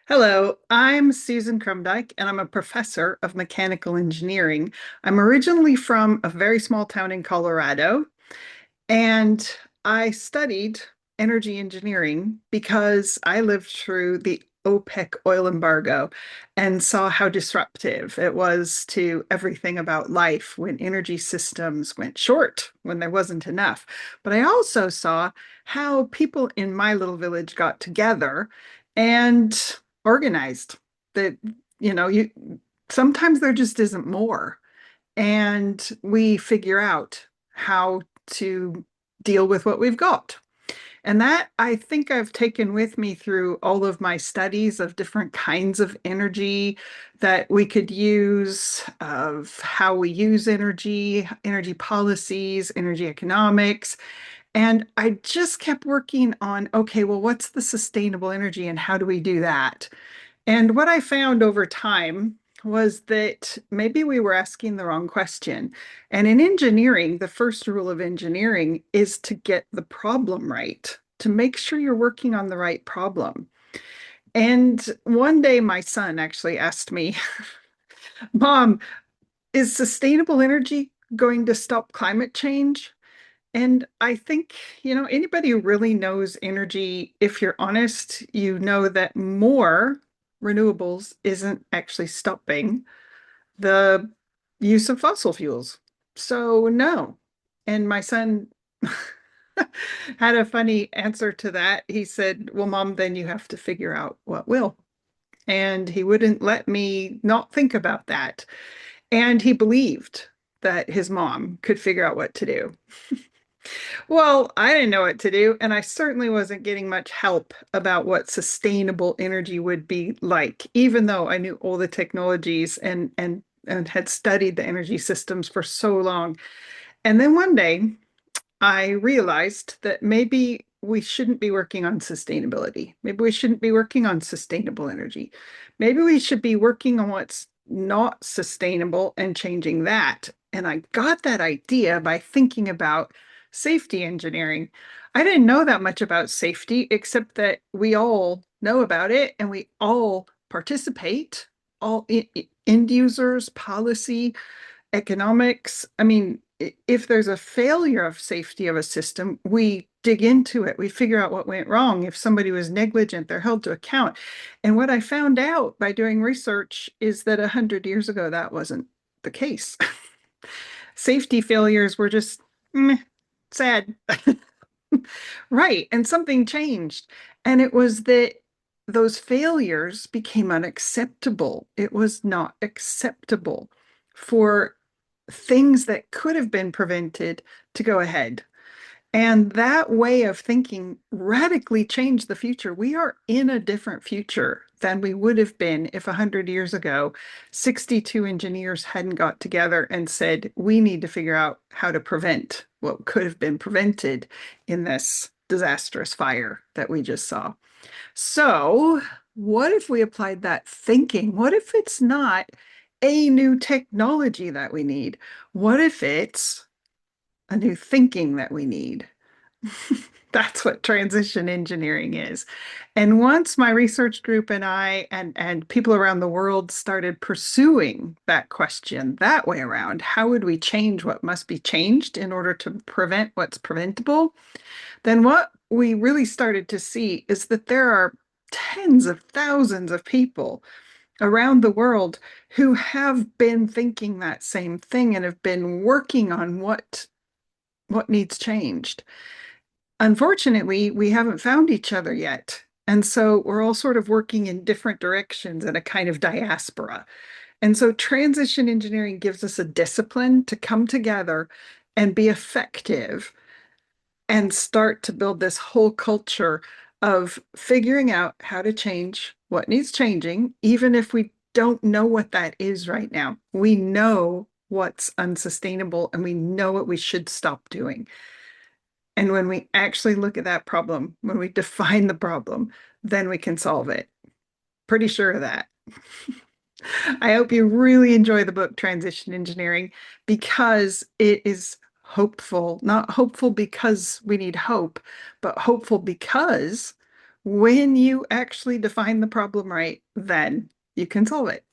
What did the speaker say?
Hello, I'm Susan Krumdieck, and I'm a professor of mechanical engineering. I'm originally from a very small town in Colorado, and I studied energy engineering because I lived through the OPEC oil embargo and saw how disruptive it was to everything about life when energy systems went short, when there wasn't enough. But I also saw how people in my little village got together and organized that, you sometimes there just isn't more. And we figure out how to deal with what we've got. And that I think I've taken with me through all of my studies of different kinds of energy that we could use, of how we use energy, energy policies, energy economics. And I just kept working on, okay, well, what's the sustainable energy and how do we do that? And what I found over time was that maybe we were asking the wrong question. And in engineering, the first rule of engineering is to get the problem right, to make sure you're working on the right problem. And one day, my son actually asked me, Mom, is sustainable energy going to stop climate change? And I think, anybody who really knows energy, if you're honest, you know that more renewables isn't actually stopping the use of fossil fuels. So, no. And my son had a funny answer to that. He said, well, Mom, then you have to figure out what will. And he wouldn't let me not think about that. And he believed that his mom could figure out what to do. Well, I didn't know what to do, and I certainly wasn't getting much help about what sustainable energy would be like, even though I knew all the technologies and had studied the energy systems for so long. And then one day I realized that maybe we shouldn't be working on sustainability. Maybe we shouldn't be working on sustainable energy. Maybe we should be working on what's not sustainable and changing that. And I got that idea by thinking about safety engineering. I didn't know that much about safety, except that we all know about it and we all participate, all end users, policy, economics. I mean, if there's a failure of safety of a system, we dig into it. We figure out what went wrong. If somebody was negligent, they're held to account. And what I found out by doing research is that 100 years ago, that wasn't the case. Safety failures were just meh, sad. Right. And something changed. And it was that those failures became unacceptable. It was not acceptable for things that could have been prevented to go ahead. And that way of thinking radically changed the future. We are in a different future than we would have been if 100 years ago, 62 engineers hadn't got together and said, we need to figure out how to prevent what could have been prevented in this disastrous fire that we just saw. So, what if we applied that thinking? What if it's not a new technology that we need? What if it's a new thinking that we need? That's what transition engineering is. And once my research group and I and people around the world started pursuing that question that way around, how would we change what must be changed in order to prevent what's preventable? Then what we really started to see is that there are tens of thousands of people around the world who have been thinking that same thing and have been working on what needs changed. Unfortunately, we haven't found each other yet. And so we're all sort of working in different directions in a kind of diaspora. And so transition engineering gives us a discipline to come together and be effective and start to build this whole culture of figuring out how to change what needs changing, even if we don't know what that is right now. We know what's unsustainable and we know what we should stop doing. And when we actually look at that problem, when we define the problem, then we can solve it. Pretty sure of that. I hope you really enjoy the book Transition Engineering because it is hopeful, not hopeful because we need hope, but hopeful because When you actually define the problem right, then you can solve it.